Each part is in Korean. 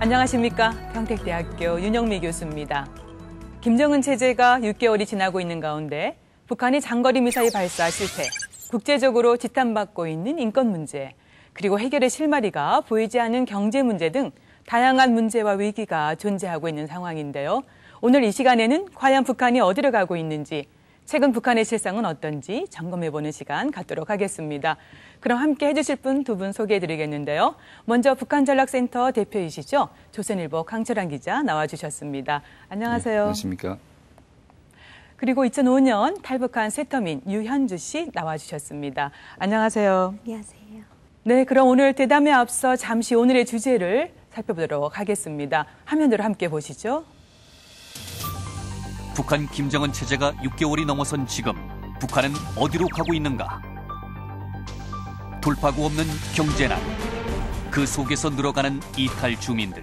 안녕하십니까. 평택대학교 윤영미 교수입니다. 김정은 체제가 6개월이 지나고 있는 가운데 북한의 장거리 미사일 발사 실패, 국제적으로 지탄받고 있는 인권 문제, 그리고 해결의 실마리가 보이지 않는 경제 문제 등 다양한 문제와 위기가 존재하고 있는 상황인데요. 오늘 이 시간에는 과연 북한이 어디로 가고 있는지, 최근 북한의 실상은 어떤지 점검해보는 시간 갖도록 하겠습니다. 그럼 함께 해주실 분 두 분 소개해드리겠는데요. 먼저 북한전략센터 대표이시죠. 조선일보 강철한 기자 나와주셨습니다. 안녕하세요. 네, 안녕하십니까. 그리고 2005년 탈북한 세터민 유현주 씨 나와주셨습니다. 안녕하세요. 안녕하세요. 네, 그럼 오늘 대담에 앞서 잠시 오늘의 주제를 살펴보도록 하겠습니다. 화면으로 함께 보시죠. 북한 김정은 체제가 6개월이 넘어선 지금 북한은 어디로 가고 있는가? 돌파구 없는 경제난, 그 속에서 늘어가는 이탈 주민들,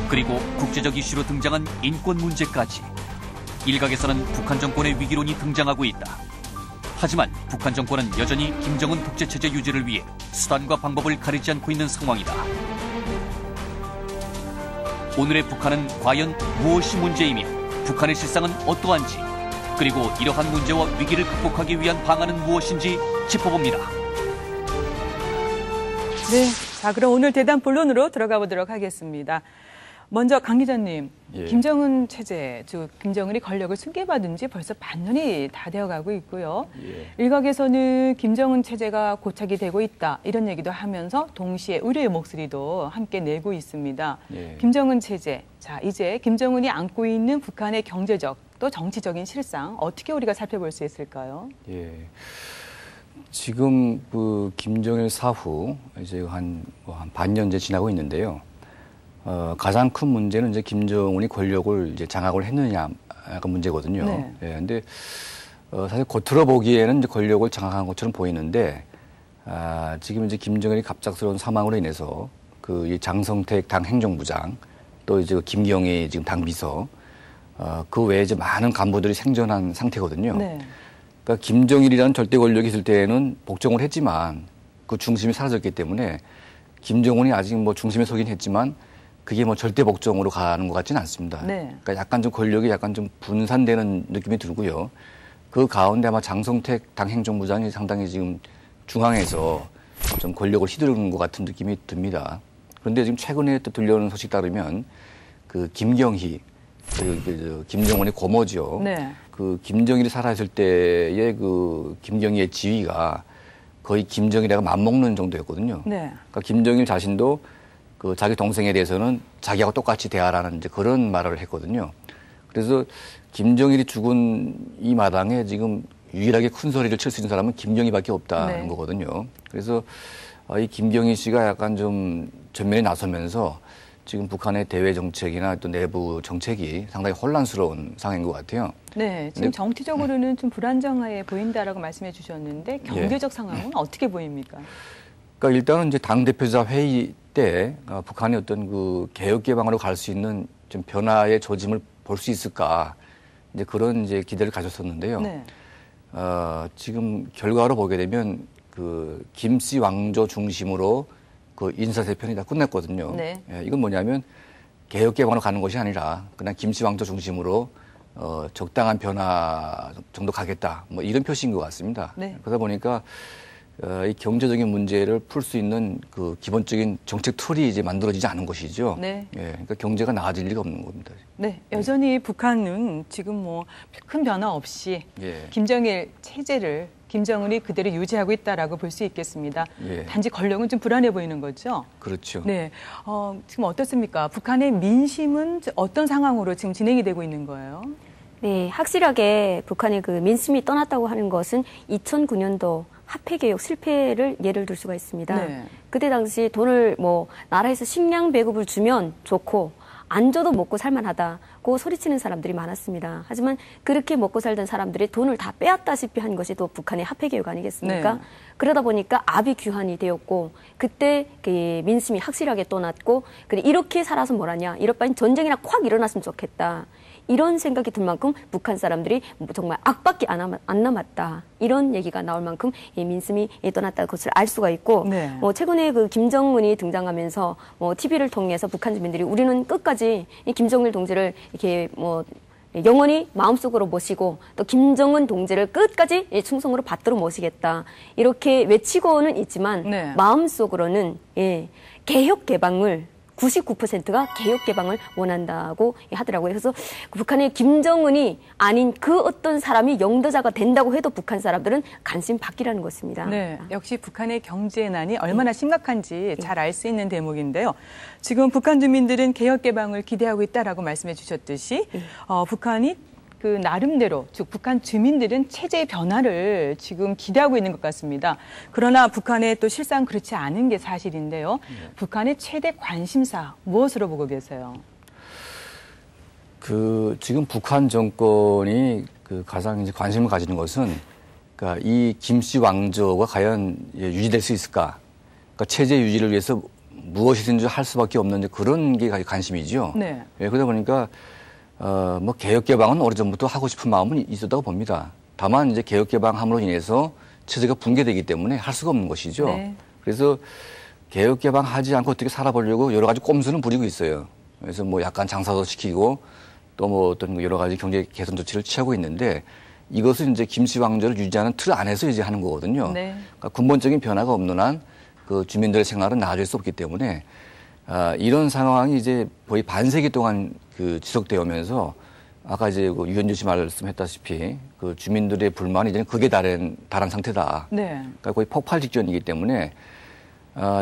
그리고 국제적 이슈로 등장한 인권 문제까지 일각에서는 북한 정권의 위기론이 등장하고 있다. 하지만 북한 정권은 여전히 김정은 독재 체제 유지를 위해 수단과 방법을 가리지 않고 있는 상황이다. 오늘의 북한은 과연 무엇이 문제이며 북한의 실상은 어떠한지, 그리고 이러한 문제와 위기를 극복하기 위한 방안은 무엇인지 짚어봅니다. 네, 자 그럼 오늘 대담 본론으로 들어가 보도록 하겠습니다. 먼저 강 기자님, 김정은 체제, 즉 김정은이 권력을 승계받은 지 벌써 반년이 다 되어가고 있고요. 일각에서는 김정은 체제가 고착이 되고 있다 이런 얘기도 하면서 동시에 우려의 목소리도 함께 내고 있습니다. 김정은 체제, 자 이제 김정은이 안고 있는 북한의 경제적 또 정치적인 실상 어떻게 우리가 살펴볼 수 있을까요? 지금 그 김정일 사후 이제 한 반년째 지나고 있는데요. 가장 큰 문제는 이제 김정은이 권력을 이제 장악을 했느냐 그 문제거든요. 네. 근데 사실 겉으로 보기에는 이제 권력을 장악한 것처럼 보이는데 지금 이제 김정일이 갑작스러운 사망으로 인해서 그 이 장성택 당 행정부장 또 이제 김경희 지금 당 비서 그 외에 이제 많은 간부들이 생존한 상태거든요. 네. 그러니까 김정일이라는 절대 권력이 있을 때에는 복종을 했지만 그 중심이 사라졌기 때문에 김정은이 아직 뭐 중심에 서긴 했지만 그게 뭐 절대 복종으로 가는 것 같지는 않습니다. 네. 그러니까 약간 좀 권력이 약간 좀 분산되는 느낌이 들고요. 그 가운데 아마 장성택 당 행정부장이 상당히 지금 중앙에서 좀 권력을 휘두르는 것 같은 느낌이 듭니다. 그런데 지금 최근에 또 들려오는 소식 따르면 그 김경희, 김정은의 고모죠. 네. 그 김정일이 살아있을 때의 그 김경희의 지위가 거의 김정일하고 맞먹는 정도였거든요. 네. 그러니까 김정일 자신도 그 자기 동생에 대해서는 자기하고 똑같이 대하라는 이제 그런 말을 했거든요. 그래서 김정일이 죽은 이 마당에 지금 유일하게 큰 소리를 칠 수 있는 사람은 김경희밖에 없다는 거거든요. 그래서 이 김경희 씨가 약간 좀 전면에 나서면서 지금 북한의 대외 정책이나 또 내부 정책이 상당히 혼란스러운 상황인 것 같아요. 네, 지금 정치적으로는 좀 불안정해 보인다라고 말씀해 주셨는데 경제적 상황은 어떻게 보입니까? 그러니까 일단은 이제 당 대표자 회의 때 북한이 어떤 그 개혁 개방으로 갈 수 있는 좀 변화의 조짐을 볼 수 있을까 이제 그런 이제 기대를 가졌었는데요. 네. 지금 결과로 보게 되면 그 김씨 왕조 중심으로 그 인사대편이 다 끝났거든요. 네. 이건 뭐냐면 개혁 개방으로 가는 것이 아니라 그냥 김씨 왕조 중심으로 적당한 변화 정도 가겠다. 뭐 이런 표시인 것 같습니다. 네. 그러다 보니까 이 경제적인 문제를 풀 수 있는 그 기본적인 정책 틀이 이제 만들어지지 않은 것이죠. 네. 그러니까 경제가 나아질 리가 없는 겁니다. 네, 여전히 북한은 지금 뭐 큰 변화 없이 김정일 체제를 김정은이 그대로 유지하고 있다라고 볼 수 있겠습니다. 단지 권력은 좀 불안해 보이는 거죠. 그렇죠. 네, 지금 어떻습니까? 북한의 민심은 어떤 상황으로 지금 진행이 되고 있는 거예요? 네, 확실하게 북한의 그 민심이 떠났다고 하는 것은 2009년도 화폐개혁 실패를 예를 들 수가 있습니다. 네. 그때 당시 돈을 뭐 나라에서 식량 배급을 주면 좋고 안 줘도 먹고 살만하다고 소리치는 사람들이 많았습니다. 하지만 그렇게 먹고 살던 사람들이 돈을 다 빼앗다시피 한 것이 또 북한의 화폐개혁 아니겠습니까? 네. 그러다 보니까 압이 규환이 되었고 그때 그 민심이 확실하게 떠났고 그래 이렇게 살아서 뭐라냐 이럴 바엔 전쟁이나 콱 일어났으면 좋겠다. 이런 생각이 들 만큼 북한 사람들이 정말 악밖에 안 남았다. 이런 얘기가 나올 만큼 민심이 떠났다는 것을 알 수가 있고 네. 최근에 그 김정은이 등장하면서 TV를 통해서 북한 주민들이 우리는 끝까지 이 김정일 동지를 이렇게 영원히 마음속으로 모시고 또 김정은 동지를 끝까지 충성으로 받들어 모시겠다. 이렇게 외치고는 있지만 네. 마음속으로는 개혁 개방을 99%가 개혁 개방을 원한다고 하더라고요. 그래서 북한의 김정은이 아닌 그 어떤 사람이 영도자가 된다고 해도 북한 사람들은 관심 밖이라는 것입니다. 네, 역시 북한의 경제난이 얼마나 심각한지 잘 알 수 있는 대목인데요. 지금 북한 주민들은 개혁 개방을 기대하고 있다라고 말씀해 주셨듯이 북한이 그 나름대로 즉 북한 주민들은 체제 변화를 지금 기대하고 있는 것 같습니다. 그러나 북한의 또 실상 그렇지 않은 게 사실인데요. 북한의 최대 관심사 무엇으로 보고 계세요? 지금 북한 정권이 가장 이제 관심을 가지는 것은 그러니까 이 김씨 왕조가 과연 유지될 수 있을까? 그러니까 체제 유지를 위해서 무엇이든지 할 수밖에 없는 그런 게 관심이죠. 네. 그러다 보니까 개혁 개방은 오래전부터 하고 싶은 마음은 있었다고 봅니다. 다만 이제 개혁 개방함으로 인해서 체제가 붕괴되기 때문에 할 수가 없는 것이죠. 네. 그래서 개혁 개방하지 않고 어떻게 살아보려고 여러 가지 꼼수는 부리고 있어요. 그래서 약간 장사도 시키고 또 어떤 여러 가지 경제 개선 조치를 취하고 있는데 이것은 이제 김씨 왕조를 유지하는 틀 안에서 이제 하는 거거든요. 네. 그러니까 근본적인 변화가 없는 한 그 주민들의 생활은 나아질 수 없기 때문에 이런 상황이 이제 거의 반세기 동안 지속되어 오면서 아까 이제 유현주 씨 말씀했다시피 그 주민들의 불만이 이제는 극에 달한 상태다. 네. 그러니까 거의 폭발 직전이기 때문에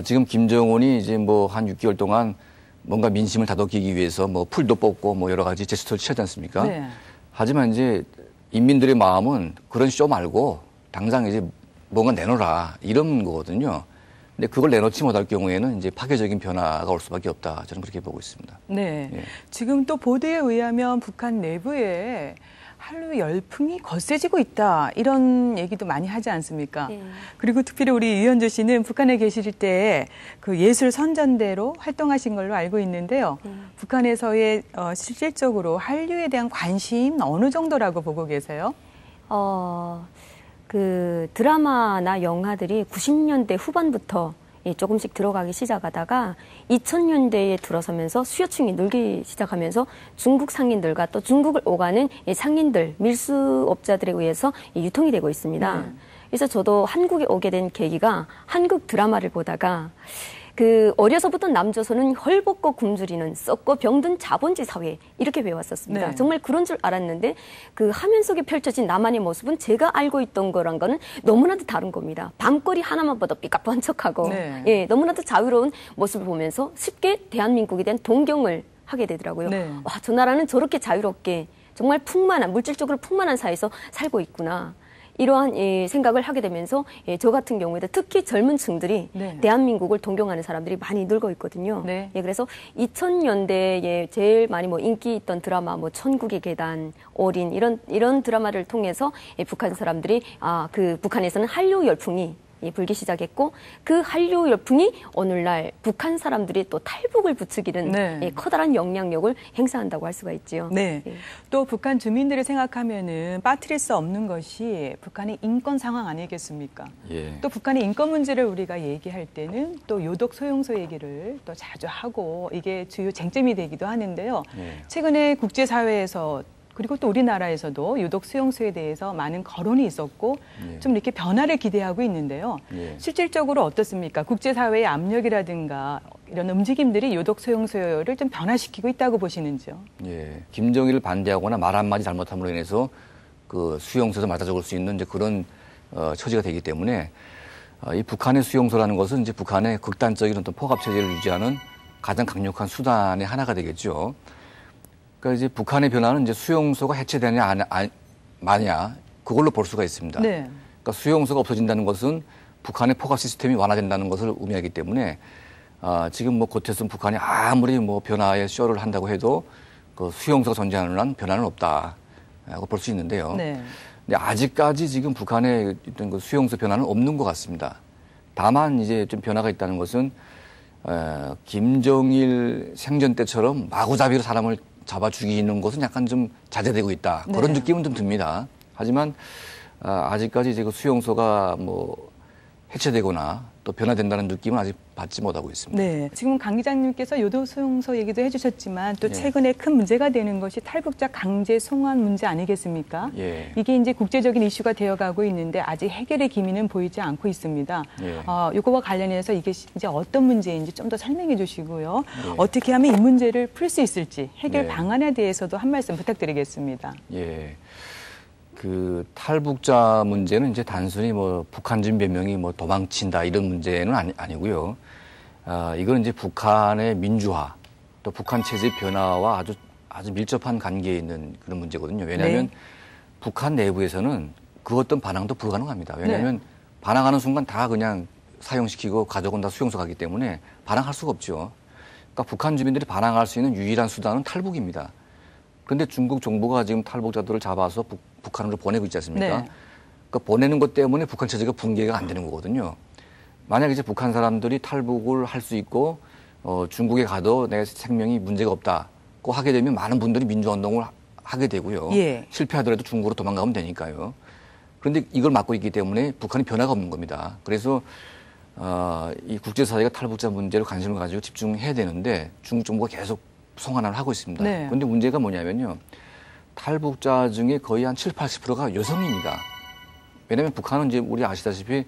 지금 김정은이 이제 한 6개월 동안 뭔가 민심을 다독이기 위해서 풀도 뽑고 여러 가지 제스처를 취하지 않습니까? 네. 하지만 이제 인민들의 마음은 그런 쇼 말고 당장 이제 뭔가 내놓으라 이런 거거든요. 근데 그걸 내놓지 못할 경우에는 이제 파괴적인 변화가 올 수밖에 없다. 저는 그렇게 보고 있습니다. 네. 예. 지금 또 보도에 의하면 북한 내부에 한류 열풍이 거세지고 있다. 이런 얘기도 많이 하지 않습니까? 네. 그리고 특별히 우리 유현주 씨는 북한에 계실 때 그 예술 선전대로 활동하신 걸로 알고 있는데요. 북한에서의 실질적으로 한류에 대한 관심 어느 정도라고 보고 계세요? 그 드라마나 영화들이 90년대 후반부터 조금씩 들어가기 시작하다가 2000년대에 들어서면서 수요층이 늘기 시작하면서 중국 상인들과 또 중국을 오가는 상인들, 밀수업자들에 의해서 유통이 되고 있습니다. 그래서 저도 한국에 오게 된 계기가 한국 드라마를 보다가 어려서부터 남조선은 헐벗고 굶주리는 썩고 병든 자본주의 사회 이렇게 배웠었습니다. 네. 정말 그런 줄 알았는데 그 화면 속에 펼쳐진 나만의 모습은 제가 알고 있던 거란 거는 너무나도 다른 겁니다. 밤거리 하나만 봐도 삐까뻔쩍하고 네. 너무나도 자유로운 모습을 보면서 쉽게 대한민국에 대한 동경을 하게 되더라고요. 네. 와, 저 나라는 저렇게 자유롭게 정말 물질적으로 풍만한 사회에서 살고 있구나. 이러한 생각을 하게 되면서 저 같은 경우에도 특히 젊은 층들이 네. 대한민국을 동경하는 사람들이 많이 늘고 있거든요. 네. 그래서 2000년대에 제일 많이 인기 있던 드라마 천국의 계단, 어린 이런 드라마를 통해서 북한 사람들이 북한에서는 한류 열풍이 불기 시작했고 그 한류 열풍이 오늘날 북한 사람들이 또 탈북을 부추기는 네. 커다란 영향력을 행사한다고 할 수가 있죠. 네. 예. 또 북한 주민들을 생각하면은 빠뜨릴 수 없는 것이 북한의 인권 상황 아니겠습니까? 예. 또 북한의 인권 문제를 우리가 얘기할 때는 또 요독 소용소 얘기를 또 자주 하고 이게 주요 쟁점이 되기도 하는데요. 예. 최근에 국제사회에서 그리고 또 우리나라에서도 유독 수용소에 대해서 많은 거론이 있었고 예. 좀 이렇게 변화를 기대하고 있는데요. 예. 실질적으로 어떻습니까? 국제사회의 압력이라든가 이런 움직임들이 유독 수용소를 좀 변화시키고 있다고 보시는지요? 예. 김정일을 반대하거나 말 한마디 잘못함으로 인해서 그 수용소에서 맞아 죽을 수 있는 이제 그런 처지가 되기 때문에 이 북한의 수용소라는 것은 이제 북한의 극단적인 어떤 포갑 체제를 유지하는 가장 강력한 수단의 하나가 되겠죠. 그러니까 이제 북한의 변화는 이제 수용소가 해체되냐 마냐 그걸로 볼 수가 있습니다. 네. 그러니까 수용소가 없어진다는 것은 북한의 포갑 시스템이 완화된다는 것을 의미하기 때문에 지금 겉에서는 북한이 아무리 변화의 쇼를 한다고 해도 그 수용소가 존재하는 한 변화는 없다고 볼 수 있는데요. 네. 근데 아직까지 지금 북한의 어떤 그 수용소 변화는 없는 것 같습니다. 다만 이제 좀 변화가 있다는 것은 김정일 생전 때처럼 마구잡이로 사람을 잡아 죽이는 것은 약간 좀 자제되고 있다. 그런 네. 느낌은 좀 듭니다. 하지만 아직까지 이제 그 수용소가 뭐 해체되거나 또 변화된다는 느낌은 아직 받지 못하고 있습니다. 네. 지금 강 기자님께서 요도 수용소 얘기도 해주셨지만 또 예. 최근에 큰 문제가 되는 것이 탈북자 강제 송환 문제 아니겠습니까? 예. 이게 이제 국제적인 이슈가 되어가고 있는데 아직 해결의 기미는 보이지 않고 있습니다. 예. 이거와 관련해서 이게 이제 어떤 문제인지 좀 더 설명해 주시고요. 예. 어떻게 하면 이 문제를 풀 수 있을지 해결 예. 방안에 대해서도 한 말씀 부탁드리겠습니다. 예. 그 탈북자 문제는 이제 단순히 뭐 북한진 몇 명이 뭐 도망친다 이런 문제는 아니고요. 이건 이제 북한의 민주화 또 북한 체제 변화와 아주 밀접한 관계에 있는 그런 문제거든요. 왜냐하면 네. 북한 내부에서는 그 어떤 반항도 불가능합니다. 왜냐하면 반항하는 순간 다 그냥 사형시키고 가족은 다 수용소 가기 때문에 반항할 수가 없죠. 그러니까 북한 주민들이 반항할 수 있는 유일한 수단은 탈북입니다. 그런데 중국 정부가 지금 탈북자들을 잡아서 북한으로 보내고 있지 않습니까? 네. 그러니까 보내는 것 때문에 북한 체제가 붕괴가 안 되는 거거든요. 만약 이제 북한 사람들이 탈북을 할 수 있고 중국에 가도 내 생명이 문제가 없다고 하게 되면 많은 분들이 민주화운동을 하게 되고요. 예. 실패하더라도 중국으로 도망가면 되니까요. 그런데 이걸 막고 있기 때문에 북한이 변화가 없는 겁니다. 그래서 이 국제사회가 탈북자 문제로 관심을 가지고 집중해야 되는데 중국 정부가 계속 송환을 하고 있습니다. 네. 그런데 문제가 뭐냐면요. 탈북자 중에 거의 한 7, 80%가 여성입니다. 왜냐하면 북한은 이제 우리 아시다시피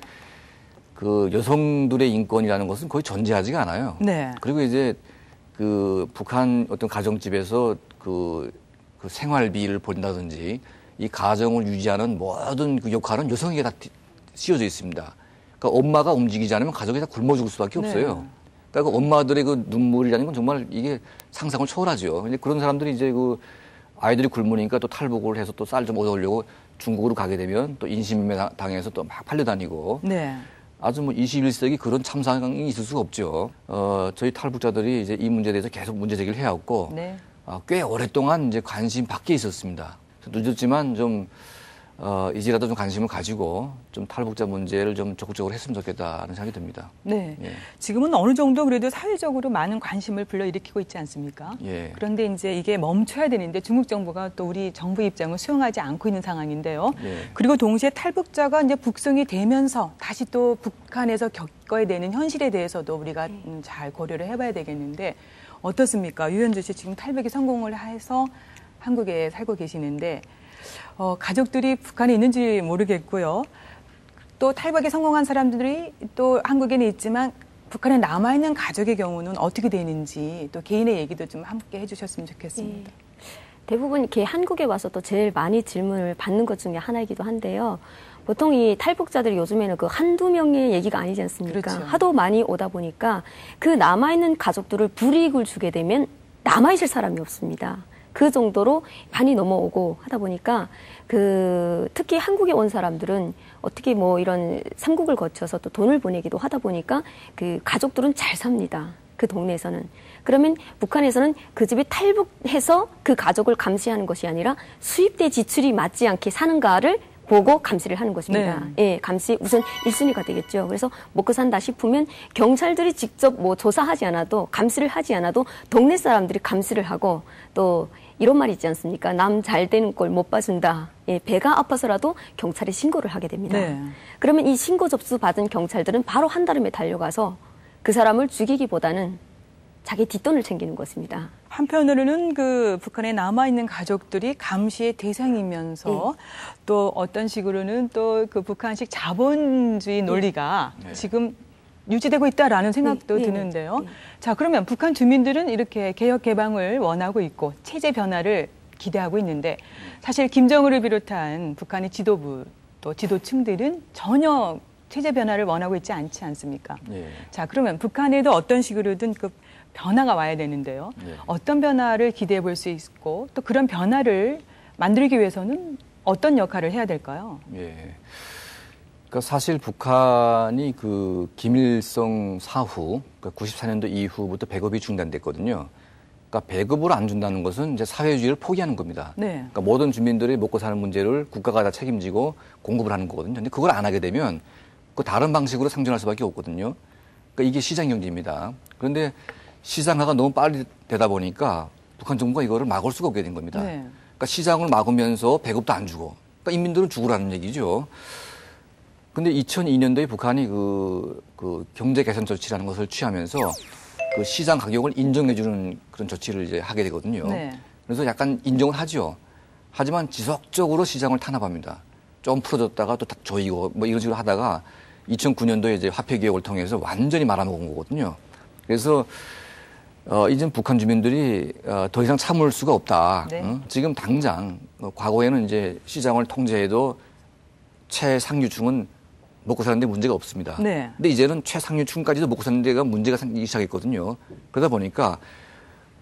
그 여성들의 인권이라는 것은 거의 존재하지가 않아요. 네. 그리고 이제 그 북한 어떤 가정집에서 그 생활비를 본다든지 이 가정을 유지하는 모든 그 역할은 여성에게 다 씌워져 있습니다. 그러니까 엄마가 움직이지 않으면 가족이 다 굶어 죽을 수밖에 없어요. 네. 그러니까 그 엄마들의 그 눈물이라는 건 정말 이게 상상을 초월하죠. 근데 그런 사람들이 이제 그 아이들이 굶으니까 또 탈북을 해서 또 쌀 좀 얻어오려고 중국으로 가게 되면 또 인신매매 당해서 또 막 팔려다니고. 네. 아주 뭐 21세기 그런 참상이 있을 수가 없죠. 저희 탈북자들이 이제 이 문제에 대해서 계속 문제 제기를 해왔고, 네. 꽤 오랫동안 이제 관심 밖에 있었습니다. 늦었지만 좀, 이제라도 좀 관심을 가지고 좀 탈북자 문제를 좀 적극적으로 했으면 좋겠다는 생각이 듭니다. 네. 예. 지금은 어느 정도 그래도 사회적으로 많은 관심을 불러일으키고 있지 않습니까? 예. 그런데 이제 이게 멈춰야 되는데 중국 정부가 또 우리 정부 입장을 수용하지 않고 있는 상황인데요. 예. 그리고 동시에 탈북자가 이제 북송이 되면서 다시 또 북한에서 겪어야 되는 현실에 대해서도 우리가 잘 고려를 해봐야 되겠는데 어떻습니까? 유현주 씨 지금 탈북이 성공을 해서 한국에 살고 계시는데 가족들이 북한에 있는지 모르겠고요. 또 탈북에 성공한 사람들이 또 한국에는 있지만 북한에 남아있는 가족의 경우는 어떻게 되는지 또 개인의 얘기도 좀 함께 해주셨으면 좋겠습니다. 대부분 이렇게 한국에 와서 또 제일 많이 질문을 받는 것 중에 하나이기도 한데요. 보통 이 탈북자들이 요즘에는 그 한두 명의 얘기가 아니지 않습니까? 그렇죠. 하도 많이 오다 보니까 그 남아있는 가족들을 불이익을 주게 되면 남아있을 사람이 없습니다. 그 정도로 많이 넘어오고 하다 보니까 특히 한국에 온 사람들은 어떻게 뭐 이런 삼국을 거쳐서 또 돈을 보내기도 하다 보니까 그 가족들은 잘 삽니다. 그 동네에서는. 그러면 북한에서는 그 집이 탈북해서 그 가족을 감시하는 것이 아니라 수입대 지출이 맞지 않게 사는가를 보고 감시를 하는 것입니다. 네. 예, 감시 우선 1순위가 되겠죠. 그래서 먹고 산다 싶으면 경찰들이 직접 뭐 조사하지 않아도 감시를 하지 않아도 동네 사람들이 감시를 하고 또 이런 말이 있지 않습니까? 남 잘 되는 꼴 못 봐준다. 예, 배가 아파서라도 경찰에 신고를 하게 됩니다. 네. 그러면 이 신고 접수 받은 경찰들은 바로 한달음에 달려가서 그 사람을 죽이기보다는 자기 뒷돈을 챙기는 것입니다. 한편으로는 그 북한에 남아있는 가족들이 감시의 대상이면서 또 어떤 식으로는 또 그 북한식 자본주의 논리가 지금 유지되고 있다라는 생각도 드는데요. 자, 그러면 북한 주민들은 이렇게 개혁 개방을 원하고 있고 체제 변화를 기대하고 있는데 사실 김정은을 비롯한 북한의 지도부 또 지도층들은 전혀 체제 변화를 원하고 있지 않지 않습니까? 예. 자, 그러면 북한에도 어떤 식으로든 그 변화가 와야 되는데요. 예. 어떤 변화를 기대해 볼 수 있고 또 그런 변화를 만들기 위해서는 어떤 역할을 해야 될까요? 예. 그러니까 사실 북한이 그 김일성 사후, 그러니까 94년도 이후부터 배급이 중단됐거든요. 그러니까 배급을 안 준다는 것은 이제 사회주의를 포기하는 겁니다. 네. 그러니까 모든 주민들이 먹고 사는 문제를 국가가 다 책임지고 공급을 하는 거거든요. 근데 그걸 안 하게 되면 그 다른 방식으로 상존할 수밖에 없거든요. 그러니까 이게 시장 경제입니다. 그런데 시장화가 너무 빨리 되다 보니까 북한 정부가 이거를 막을 수가 없게 된 겁니다. 네. 그러니까 시장을 막으면서 배급도 안 주고, 그러니까 인민들은 죽으라는 얘기죠. 근데 2002년도에 북한이 그 경제 개선 조치라는 것을 취하면서 그 시장 가격을 인정해주는 그런 조치를 이제 하게 되거든요. 네. 그래서 약간 인정을 하죠. 하지만 지속적으로 시장을 탄압합니다. 좀 풀어줬다가 또 조이고 뭐 이런 식으로 하다가 2009년도에 이제 화폐 개혁을 통해서 완전히 말아먹은 거거든요. 그래서 이제 북한 주민들이 더 이상 참을 수가 없다. 네. 지금 당장 과거에는 이제 시장을 통제해도 최상류층은 먹고 사는데 문제가 없습니다. 네. 근데 이제는 최상류층까지도 먹고 사는 데가 문제가 생기기 시작했거든요. 그러다 보니까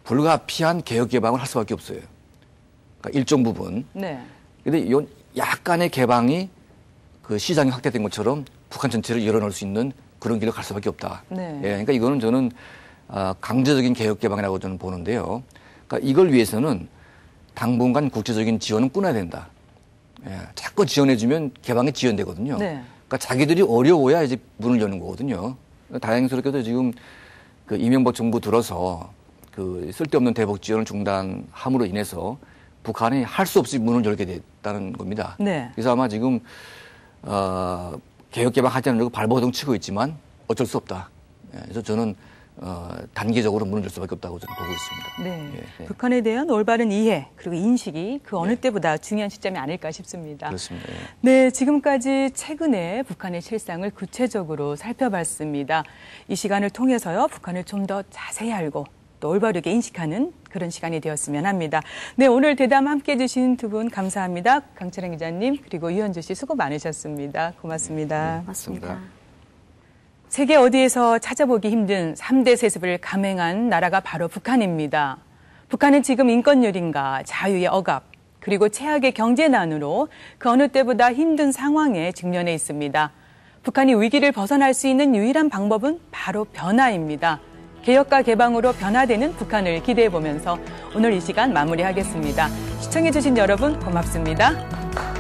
불가피한 개혁 개방을 할 수밖에 없어요. 그러니까 일정 부분. 네. 근데 이 약간의 개방이 그 시장이 확대된 것처럼 북한 전체를 열어놓을 수 있는 그런 길을 갈 수밖에 없다. 네. 예, 그러니까 이거는 저는 강제적인 개혁 개방이라고 저는 보는데요. 그러니까 이걸 위해서는 당분간 국제적인 지원은 끊어야 된다. 예, 자꾸 지원해주면 개방이 지연되거든요. 네. 그러니까 자기들이 어려워야 이제 문을 여는 거거든요. 다행스럽게도 지금 그 이명박 정부 들어서 그 쓸데없는 대북 지원을 중단함으로 인해서 북한이 할 수 없이 문을 열게 됐다는 겁니다. 네. 그래서 아마 지금 개혁 개방하자는 거 발버둥 치고 있지만 어쩔 수 없다. 예, 그래서 저는 단계적으로 문을 열 수밖에 없다고 저는 보고 있습니다. 네. 예, 예. 북한에 대한 올바른 이해 그리고 인식이 그 어느 때보다 중요한 시점이 아닐까 싶습니다. 그렇습니다. 예. 네, 지금까지 최근에 북한의 실상을 구체적으로 살펴봤습니다. 이 시간을 통해서요, 북한을 좀 더 자세히 알고 또 올바르게 인식하는 그런 시간이 되었으면 합니다. 네, 오늘 대담 함께해 주신 두 분 감사합니다. 강철영 기자님 그리고 유현주 씨 수고 많으셨습니다. 고맙습니다. 맞습니다. 세계 어디에서 찾아보기 힘든 3대 세습을 감행한 나라가 바로 북한입니다. 북한은 지금 인권유린과 자유의 억압, 그리고 최악의 경제난으로 그 어느 때보다 힘든 상황에 직면해 있습니다. 북한이 위기를 벗어날 수 있는 유일한 방법은 바로 변화입니다. 개혁과 개방으로 변화되는 북한을 기대해 보면서 오늘 이 시간 마무리하겠습니다. 시청해 주신 여러분 고맙습니다.